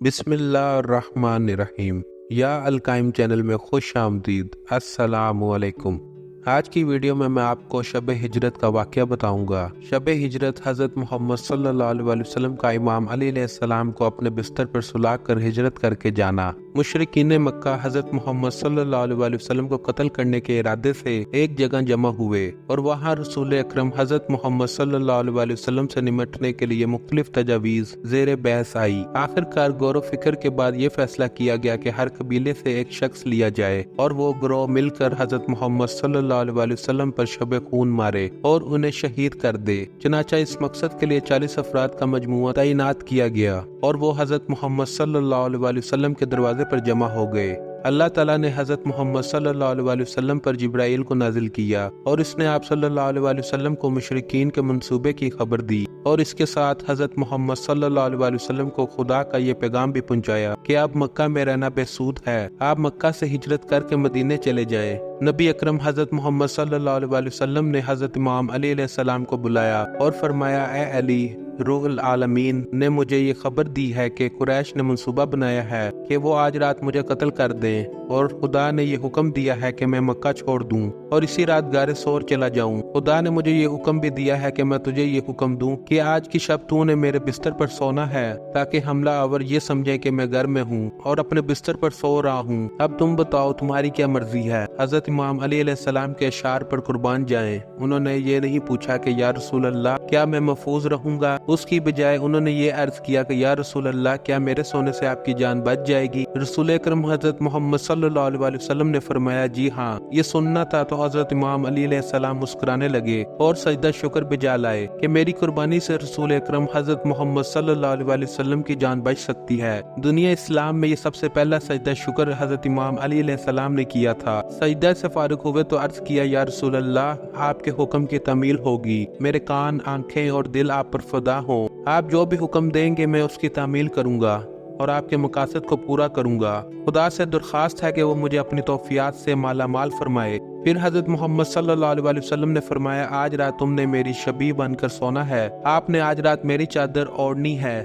بسم اللہ الرحمن الرحیم۔ یا القائم چینل میں خوش آمدید۔ السلام علیکم۔ آج کی ویڈیو میں آپ کو شب ہجرت کا واقعہ بتاؤں گا۔ شب ہجرت حضرت محمد صلی اللہ علیہ وسلم کا امام علی علیہ السلام کو اپنے بستر پر سلا کر ہجرت کر کے جانا۔ مشرکین مکہ حضرت محمد صلی اللہ علیہ وسلم کو قتل کرنے کے ارادے سے ایک جگہ جمع ہوئے اور وہاں رسول اکرم حضرت محمد صلی اللہ علیہ وسلم سے نمٹنے کے لیے مختلف تجاویز زیر بحث آئی۔ آخر کار غور و فکر کے بعد یہ فیصلہ کیا گیا کہ ہر قبیلے سے ایک شخص لیا جائے اور وہ گروہ مل کر حضرت محمد صلی اللہ علیہ وسلم پر شب خون مارے اور انہیں شہید کر دے۔ چنانچہ اس مقصد کے لیے 40 افراد کا مجموعہ تعینات کیا گیا اور وہ حضرت محمد صلی اللہ علیہ وسلم کے دروازے پر جمع ہو گئے۔ اللہ تعالیٰ نے حضرت محمد صلی اللہ علیہ وسلم پر جبرائیل کو نازل کیا اور اس نے آپ صلی اللہ علیہ وسلم کو مشرکین کے منصوبے کی خبر دی اور اس کے ساتھ حضرت محمد صلی اللہ علیہ وسلم کو خدا کا یہ پیغام بھی پہنچایا کہ اب مکہ میں رہنا بے سود ہے، آپ مکہ سے ہجرت کر کے مدینے چلے جائیں۔ نبی اکرم حضرت محمد صلی اللہ علیہ وسلم نے حضرت امام علی علیہ السلام کو بلایا اور فرمایا، اے علی، روح العالمین نے مجھے یہ خبر دی ہے کہ قریش نے منصوبہ بنایا ہے کہ وہ آج رات مجھے قتل کر دیں اور خدا نے یہ حکم دیا ہے کہ میں مکہ چھوڑ دوں اور اسی رات غار ثور چلا جاؤں۔ خدا نے مجھے یہ حکم بھی دیا ہے کہ میں تجھے یہ حکم دوں کہ آج کی شب تو نے میرے بستر پر سونا ہے تاکہ حملہ آور یہ سمجھے کہ میں گھر میں ہوں اور اپنے بستر پر سو رہا ہوں۔ اب تم بتاؤ تمہاری کیا مرضی ہے؟ حضرت امام علی علیہ السلام کے اشعار پر قربان جائیں، انہوں نے یہ نہیں پوچھا کہ یا رسول اللہ کیا میں محفوظ رہوں گا، اس کی بجائے انہوں نے یہ عرض کیا کہ یا رسول اللہ کیا میرے سونے سے آپ کی جان بچ جائے گی؟ رسول اکرم حضرت محمد صلی اللہ علیہ وسلم نے فرمایا، جی ہاں، یہ سننا تھا۔ تو حضرت امام علی علیہ السلام مسکرانے لگے اور سجدہ شکر بجا لائے کہ میری قربانی سے رسول اکرم حضرت محمد صلی اللہ علیہ وسلم کی جان بچ سکتی ہے۔ دنیا اسلام میں یہ سب سے پہلا سجدہ شکر حضرت امام علی علیہ السلام نے کیا تھا۔ سجدہ سے فارغ ہوئے تو عرض کیا، یا رسول اللہ آپ کے حکم کی تعمیل ہوگی، میرے کان، آنکھیں اور دل آپ پر فدا ہوں، آپ جو بھی حکم دیں گے میں اس کی تعمیل کروں گا اور آپ کے مقاصد کو پورا کروں گا۔ خدا سے درخواست ہے کہ وہ مجھے اپنی توفیات سے مالا مال فرمائے۔ پھر حضرت محمد صلی اللہ علیہ وسلم نے فرمایا، آج رات تم نے میری شبیہ بن کر سونا ہے، آپ نے آج رات میری چادر اوڑھنی ہے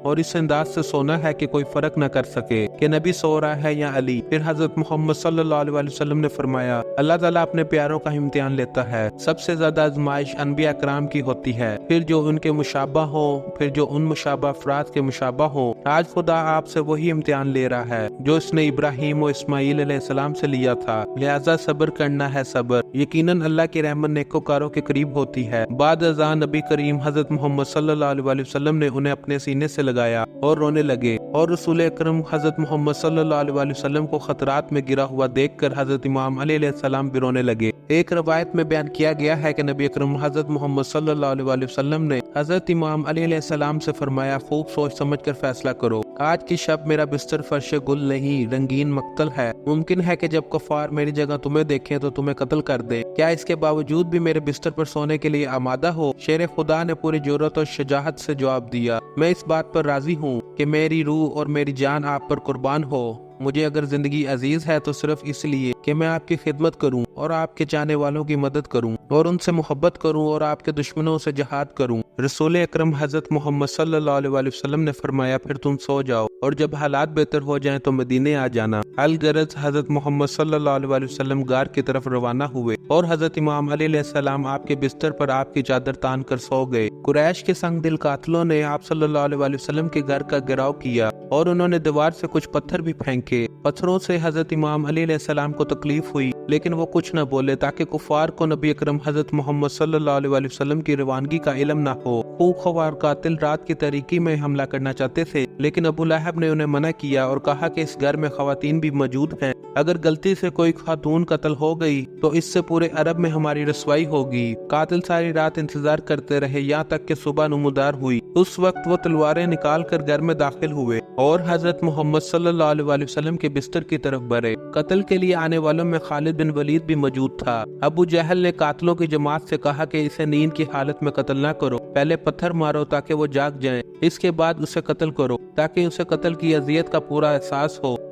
اور اس انداز سے سونا ہے کہ کوئی فرق نہ کر سکے کہ نبی سو رہا ہے یا علی۔ پھر حضرت محمد صلی اللہ علیہ وسلم نے فرمایا، اللہ تعالیٰ اپنے پیاروں کا امتحان لیتا ہے، سب سے زیادہ آزمائش انبیاء کرام کی ہوتی ہے، پھر جو ان کے مشابہ ہو، پھر جو ان مشابہ افراد کے مشابہ ہو۔ آج خدا آپ سے وہی امتحان لے رہا ہے جو اس نے ابراہیم و اسماعیل علیہ السلام سے لیا تھا، لہٰذا صبر کرنا ہے صبر، یقیناً اللہ کی رحمت نیکوکاروں کے قریب ہوتی ہے۔ بعد ازاں نبی کریم حضرت محمد صلی اللہ علیہ وسلم نے انہیں اپنے سینے سے لگایا اور رونے لگے اور رسول اکرم حضرت محمد صلی اللہ علیہ وسلم کو خطرات میں گرا ہوا دیکھ کر حضرت امام علی علیہ السلام بھی رونے لگے۔ ایک روایت میں بیان کیا گیا ہے کہ نبی اکرم حضرت محمد صلی اللہ علیہ وسلم نے حضرت امام علی علیہ السلام سے فرمایا، خوب سوچ سمجھ کر فیصلہ کرو، آج کی شب میرا بستر فرش گل نہیں رنگین مقتل ہے، ممکن ہے کہ جب کفار میری جگہ تمہیں دیکھیں تو تمہیں قتل کر دے، کیا اس کے باوجود بھی میرے بستر پر سونے کے لیے آمادہ ہو؟ شیر خدا نے پوری جرأت اور شجاعت سے جواب دیا، میں اس بات پر راضی ہوں کہ میری روح اور میری جان آپ پر قربان ہو، مجھے اگر زندگی عزیز ہے تو صرف اس لیے کہ میں آپ کی خدمت کروں اور آپ کے چاہنے والوں کی مدد کروں اور ان سے محبت کروں اور آپ کے دشمنوں سے جہاد کروں۔ رسول اکرم حضرت محمد صلی اللہ علیہ وسلم نے فرمایا، پھر تم سو جاؤ اور جب حالات بہتر ہو جائیں تو مدینے آ جانا۔ الغرض حضرت محمد صلی اللہ علیہ وسلم غار کی طرف روانہ ہوئے اور حضرت امام علی علیہ السلام آپ کے بستر پر آپ کی چادر تان کر سو گئے۔ قریش کے سنگ دل قاتلوں نے آپ صلی اللہ علیہ وسلم کے گھر کا گھیراؤ کیا اور انہوں نے دیوار سے کچھ پتھر بھی پھینکے۔ پتھروں سے حضرت امام علی علیہ السلام کو تکلیف ہوئی لیکن وہ کچھ نہ بولے تاکہ کفار کو نبی اکرم حضرت محمد صلی اللہ علیہ وسلم کی روانگی کا علم نہ ہو۔ خوار قاتل رات کی تاریکی میں حملہ کرنا چاہتے تھے لیکن ابو لہب نے انہیں منع کیا اور کہا کہ اس گھر میں خواتین بھی موجود ہیں، اگر غلطی سے کوئی خاتون قتل ہو گئی تو اس سے پورے عرب میں ہماری رسوائی ہوگی۔ قاتل ساری رات انتظار کرتے رہے یہاں تک کہ صبح نمودار ہوئی، اس وقت وہ تلواریں نکال کر گھر میں داخل ہوئے اور حضرت محمد صلی اللہ علیہ وسلم کے بستر کی طرف بڑھے۔ قتل کے لیے آنے والوں میں خالد بن ولید بھی موجود تھا۔ ابو جہل نے قاتلوں کی جماعت سے کہا کہ اسے نیند کی حالت میں قتل نہ کرو، پہلے پتھر مارو تاکہ وہ جاگ جائیں، اس کے بعد اسے قتل کرو تاکہ اسے قتل کی اذیت کا پورا احساس ہو